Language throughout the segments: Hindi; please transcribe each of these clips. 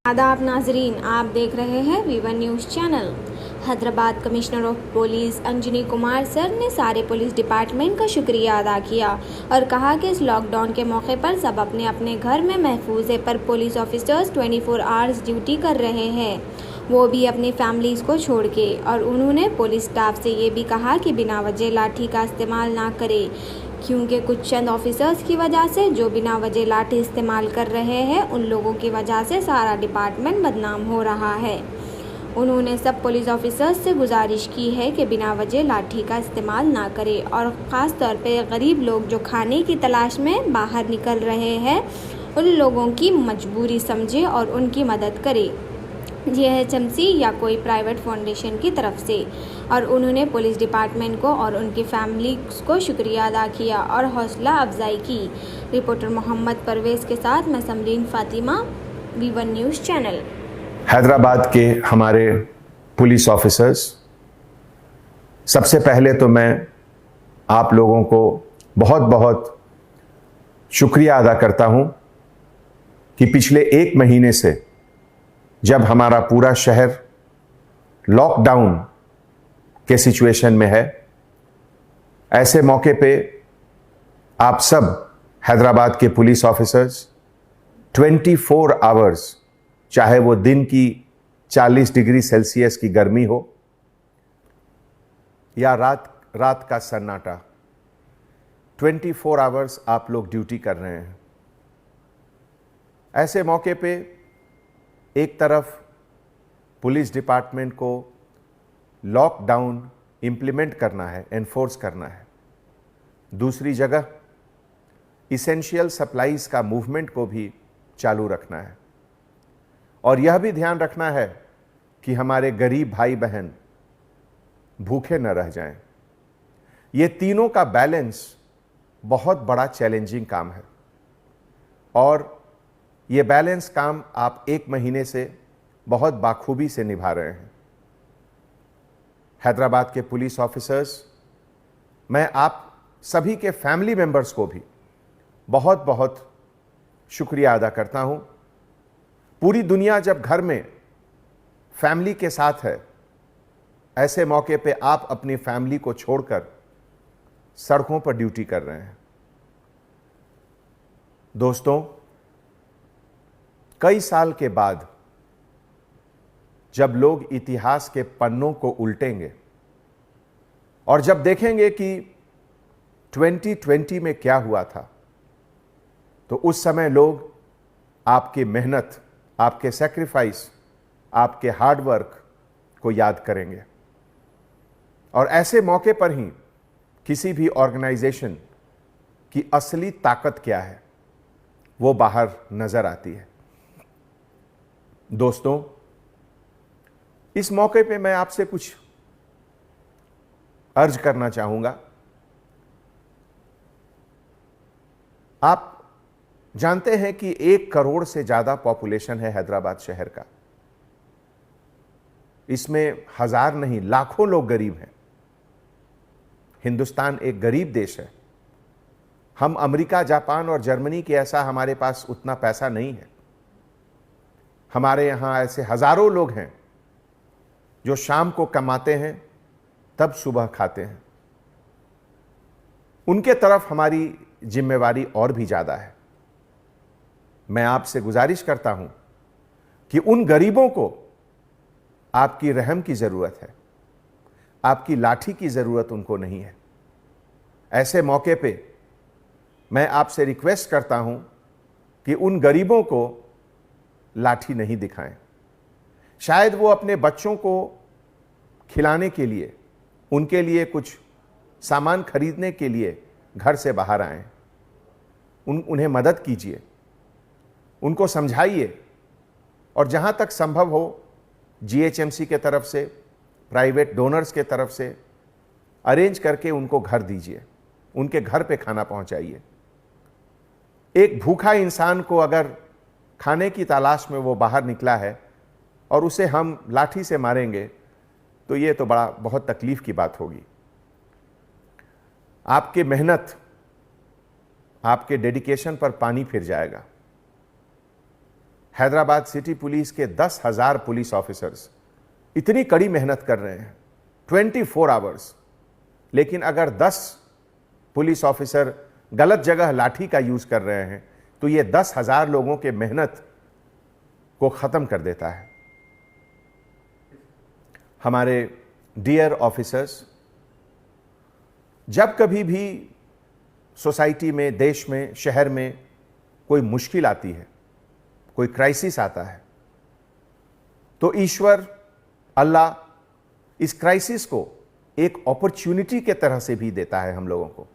आदाब नाजरीन, आप देख रहे हैं V1 news channel. Hyderabad commissioner of police Anjani Kumar sir ने सारे पुलिस डिपार्टमेंट का शुक्रिया अदा किया और कहा कि इस लॉकडाउन के मौके पर सब अपने अपने घर में महफूज है, पर पुलिस ऑफिसर्स 24 आवर्स ड्यूटी कर रहे हैं, वो भी अपनी फैमिलीज़ को छोड़ के। और उन्होंने पुलिस स्टाफ से ये भी कहा कि बिना वजह लाठी का इस्तेमाल ना करे, क्योंकि कुछ चंद ऑफिसर्स की वजह से जो बिना वजह लाठी इस्तेमाल कर रहे हैं, उन लोगों की वजह से सारा डिपार्टमेंट बदनाम हो रहा है। उन्होंने सब पुलिस ऑफिसर्स से गुजारिश की है कि बिना वजह लाठी का इस्तेमाल ना करें और ख़ास तौर पे गरीब लोग जो खाने की तलाश में बाहर निकल रहे हैं, उन लोगों की मजबूरी समझे और उनकी मदद करे, जीएचएमसी या कोई प्राइवेट फाउंडेशन की तरफ से। और उन्होंने पुलिस डिपार्टमेंट को और उनकी फैमिली को शुक्रिया अदा किया और हौसला अफजाई की। रिपोर्टर मोहम्मद परवेज़ के साथ मैं Samreen Fatima, V1 news channel. Hyderabad के हमारे पुलिस ऑफिसर्स, सबसे पहले तो मैं आप लोगों को बहुत बहुत शुक्रिया अदा करता हूं कि पिछले 1 महीने से जब हमारा पूरा शहर लॉकडाउन के सिचुएशन में है, ऐसे मौके पे आप सब हैदराबाद के पुलिस ऑफिसर्स 24 आवर्स, चाहे वो दिन की 40 डिग्री सेल्सियस की गर्मी हो या रात का सन्नाटा, 24 आवर्स आप लोग ड्यूटी कर रहे हैं। ऐसे मौके पे एक तरफ पुलिस डिपार्टमेंट को लॉकडाउन इंप्लीमेंट करना है, एनफोर्स करना है, दूसरी जगह इसेंशियल सप्लाईज का मूवमेंट को भी चालू रखना है और यह भी ध्यान रखना है कि हमारे गरीब भाई बहन भूखे न रह जाएं। ये तीनों का बैलेंस बहुत बड़ा चैलेंजिंग काम है और ये बैलेंस काम आप 1 महीने से बहुत बाखूबी से निभा रहे हैं। हैदराबाद के पुलिस ऑफिसर्स, मैं आप सभी के फैमिली मेंबर्स को भी बहुत बहुत शुक्रिया अदा करता हूं। पूरी दुनिया जब घर में फैमिली के साथ है, ऐसे मौके पे आप अपनी फैमिली को छोड़कर सड़कों पर ड्यूटी कर रहे हैं। दोस्तों, कई साल के बाद जब लोग इतिहास के पन्नों को उल्टेंगे और जब देखेंगे कि 2020 में क्या हुआ था, तो उस समय लोग आपकी मेहनत, आपके सैक्रिफाइस, आपके हार्डवर्क को याद करेंगे और ऐसे मौके पर ही किसी भी ऑर्गेनाइजेशन की असली ताकत क्या है वो बाहर नजर आती है। दोस्तों, इस मौके पे मैं आपसे कुछ अर्ज करना चाहूंगा। आप जानते हैं कि 1 करोड़ से ज्यादा पॉपुलेशन है हैदराबाद शहर का। इसमें हजार नहीं, लाखों लोग गरीब हैं। हिंदुस्तान एक गरीब देश है। हम अमेरिका, जापान और जर्मनी के ऐसा हमारे पास उतना पैसा नहीं है। हमारे यहां ऐसे हजारों लोग हैं जो शाम को कमाते हैं तब सुबह खाते हैं। उनके तरफ हमारी जिम्मेवारी और भी ज्यादा है। मैं आपसे गुजारिश करता हूं कि उन गरीबों को आपकी रहम की जरूरत है, आपकी लाठी की जरूरत उनको नहीं है। ऐसे मौके पे मैं आपसे रिक्वेस्ट करता हूं कि उन गरीबों को लाठी नहीं दिखाएं। शायद वो अपने बच्चों को खिलाने के लिए, उनके लिए कुछ सामान खरीदने के लिए घर से बाहर आएं। उन्हें मदद कीजिए, उनको समझाइए और जहां तक संभव हो जीएचएमसी के तरफ से, प्राइवेट डोनर्स के तरफ से अरेंज करके उनको घर दीजिए, उनके घर पे खाना पहुंचाइए। एक भूखा इंसान को अगर खाने की तलाश में वो बाहर निकला है और उसे हम लाठी से मारेंगे तो ये तो बहुत तकलीफ की बात होगी। आपकी मेहनत, आपके डेडिकेशन पर पानी फिर जाएगा। हैदराबाद सिटी पुलिस के 10,000 पुलिस ऑफिसर्स इतनी कड़ी मेहनत कर रहे हैं 24 आवर्स, लेकिन अगर 10 पुलिस ऑफिसर गलत जगह लाठी का यूज कर रहे हैं तो ये 10,000 लोगों के मेहनत को खत्म कर देता है। हमारे डियर ऑफिसर्स, जब कभी भी सोसाइटी में, देश में, शहर में कोई मुश्किल आती है, कोई क्राइसिस आता है, तो ईश्वर, अल्लाह इस क्राइसिस को एक अपॉर्चुनिटी के तरह से भी देता है हम लोगों को।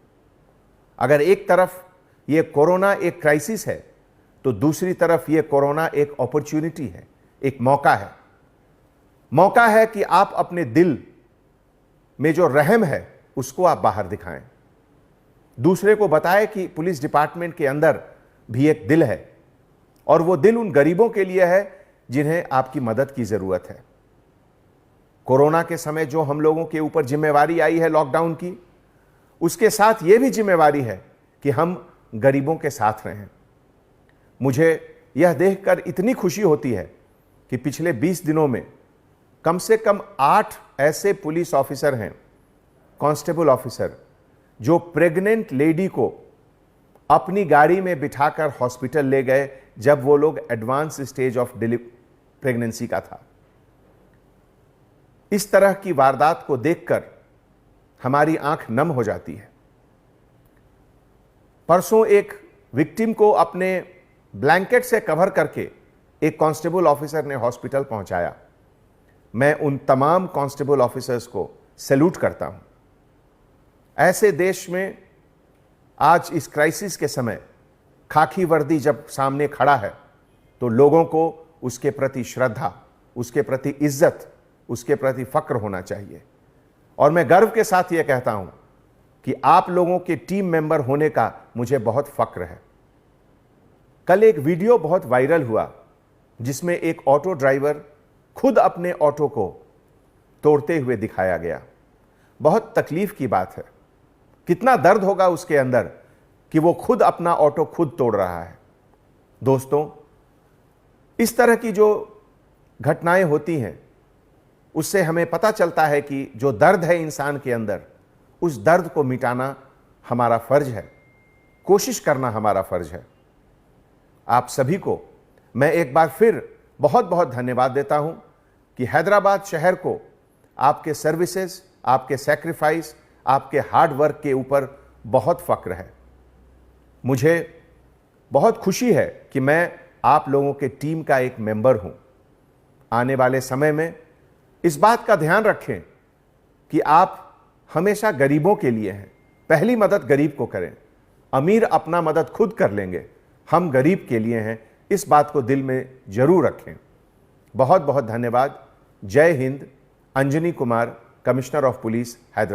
अगर एक तरफ ये कोरोना एक क्राइसिस है तो दूसरी तरफ ये कोरोना एक अपॉर्चुनिटी है, एक मौका है। मौका है कि आप अपने दिल में जो रहम है उसको आप बाहर दिखाएं, दूसरे को बताएं कि पुलिस डिपार्टमेंट के अंदर भी एक दिल है और वो दिल उन गरीबों के लिए है जिन्हें आपकी मदद की जरूरत है। कोरोना के समय जो हम लोगों के ऊपर जिम्मेवारी आई है लॉकडाउन की, उसके साथ ये भी जिम्मेवारी है कि हम गरीबों के साथ रहें। मुझे यह देखकर इतनी खुशी होती है कि पिछले 20 दिनों में कम से कम 8 ऐसे पुलिस ऑफिसर हैं, कांस्टेबल ऑफिसर, जो प्रेग्नेंट लेडी को अपनी गाड़ी में बिठाकर हॉस्पिटल ले गए जब वो लोग एडवांस स्टेज ऑफ प्रेगनेंसी का था। इस तरह की वारदात को देखकर हमारी आंख नम हो जाती है। परसों एक विक्टिम को अपने ब्लैंकेट से कवर करके एक कांस्टेबल ऑफिसर ने हॉस्पिटल पहुंचाया। मैं उन तमाम कांस्टेबल ऑफिसर्स को सैल्यूट करता हूं। ऐसे देश में आज इस क्राइसिस के समय खाकी वर्दी जब सामने खड़ा है तो लोगों को उसके प्रति श्रद्धा, उसके प्रति इज्जत, उसके प्रति फक्र होना चाहिए। और मैं गर्व के साथ यह कहता हूं कि आप लोगों के टीम मेंबर होने का मुझे बहुत फक्र है। कल एक वीडियो बहुत वायरल हुआ जिसमें एक ऑटो ड्राइवर खुद अपने ऑटो को तोड़ते हुए दिखाया गया। बहुत तकलीफ की बात है। कितना दर्द होगा उसके अंदर कि वो खुद अपना ऑटो खुद तोड़ रहा है। दोस्तों, इस तरह की जो घटनाएं होती हैं उससे हमें पता चलता है कि जो दर्द है इंसान के अंदर, उस दर्द को मिटाना हमारा फर्ज है, कोशिश करना हमारा फर्ज है। आप सभी को मैं एक बार फिर बहुत बहुत धन्यवाद देता हूं कि हैदराबाद शहर को आपके सर्विसेज, आपके सैक्रिफाइस, आपके हार्ड वर्क के ऊपर बहुत फक्र है। मुझे बहुत खुशी है कि मैं आप लोगों के टीम का एक मेंबर हूं। आने वाले समय में इस बात का ध्यान रखें कि आप हमेशा गरीबों के लिए हैं। पहली मदद गरीब को करें। अमीर अपना मदद खुद कर लेंगे, हम गरीब के लिए हैं। इस बात को दिल में जरूर रखें। बहुत बहुत धन्यवाद। जय Hind. Anjani Kumar, commissioner of police, Hyderabad.